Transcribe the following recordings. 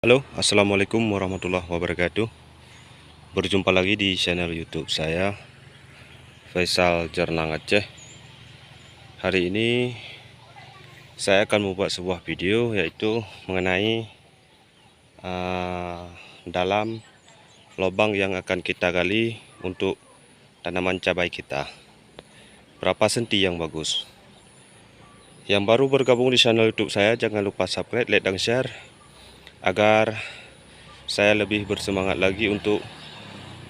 Halo, assalamualaikum warahmatullahi wabarakatuh. Berjumpa lagi di channel YouTube saya, Faisal Jernang Aceh. Hari ini saya akan membuat sebuah video yaitu mengenai dalam lubang yang akan kita gali untuk tanaman cabai kita. Berapa senti yang bagus? Yang baru bergabung di channel YouTube saya, jangan lupa subscribe, like, dan share agar saya lebih bersemangat lagi untuk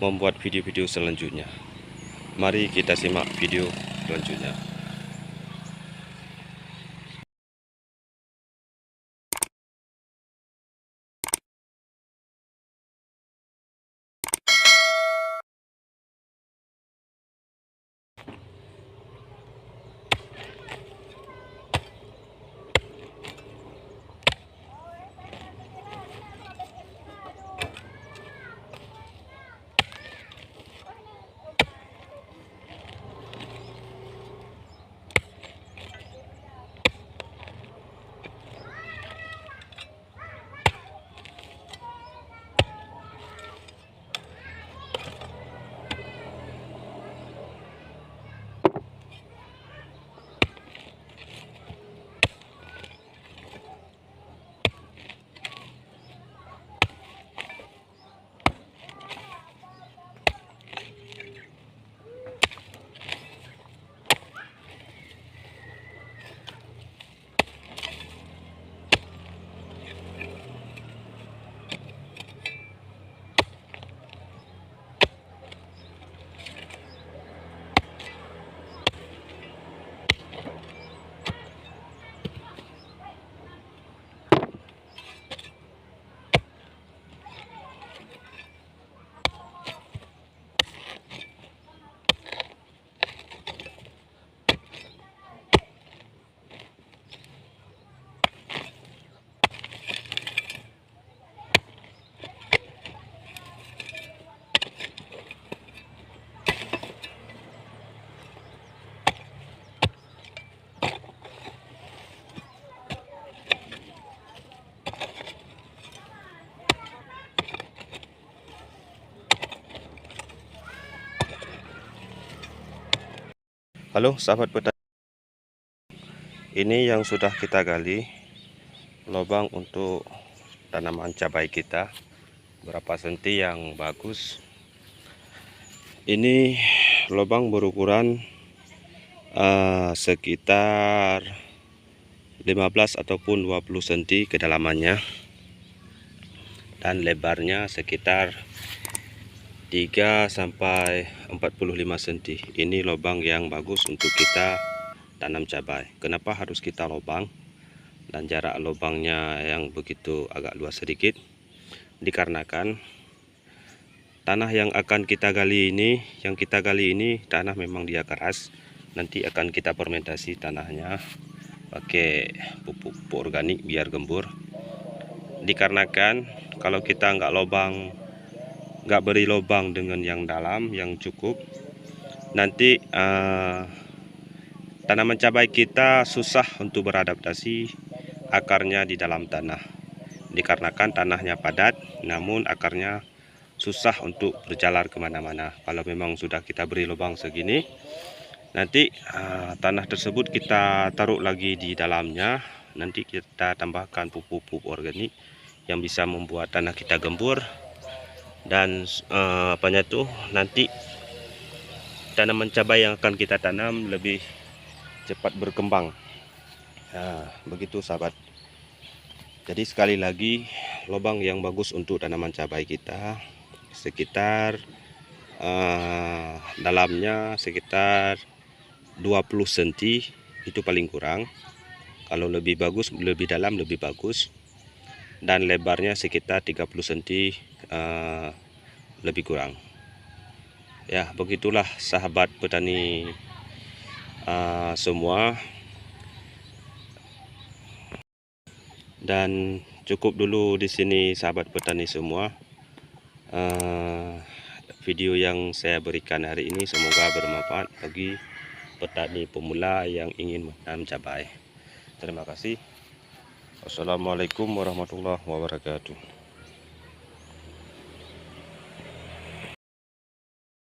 membuat video-video selanjutnya. Mari kita simak video selanjutnya. Halo sahabat petani, ini yang sudah kita gali lubang untuk tanaman cabai kita. Berapa senti yang bagus? Ini lubang berukuran sekitar 15 ataupun 20 cm kedalamannya, dan lebarnya sekitar 3 sampai 45 cm. Ini lubang yang bagus untuk kita tanam cabai. Kenapa harus kita lubang dan jarak lubangnya yang begitu agak luas sedikit? Dikarenakan tanah yang akan kita gali ini, tanah memang dia keras. Nanti akan kita fermentasi tanahnya pakai pupuk organik biar gembur. Dikarenakan kalau kita nggak beri lubang dengan yang dalam yang cukup, nanti tanaman cabai kita susah untuk beradaptasi akarnya di dalam tanah. Dikarenakan tanahnya padat, namun akarnya susah untuk berjalan kemana-mana. Kalau memang sudah kita beri lubang segini, nanti tanah tersebut kita taruh lagi di dalamnya. Nanti kita tambahkan pupuk organik yang bisa membuat tanah kita gembur. Dan nanti tanaman cabai yang akan kita tanam lebih cepat berkembang. Nah, begitu sahabat. Jadi sekali lagi, lubang yang bagus untuk tanaman cabai kita sekitar dalamnya sekitar 20 cm, itu paling kurang. Kalau lebih bagus, lebih dalam lebih bagus. Dan lebarnya sekitar 30 cm lebih kurang. Ya, begitulah sahabat petani semua. Dan cukup dulu di sini sahabat petani semua. Video yang saya berikan hari ini semoga bermanfaat bagi petani pemula yang ingin menanam cabai. Terima kasih. Wassalamualaikum warahmatullahi wabarakatuh.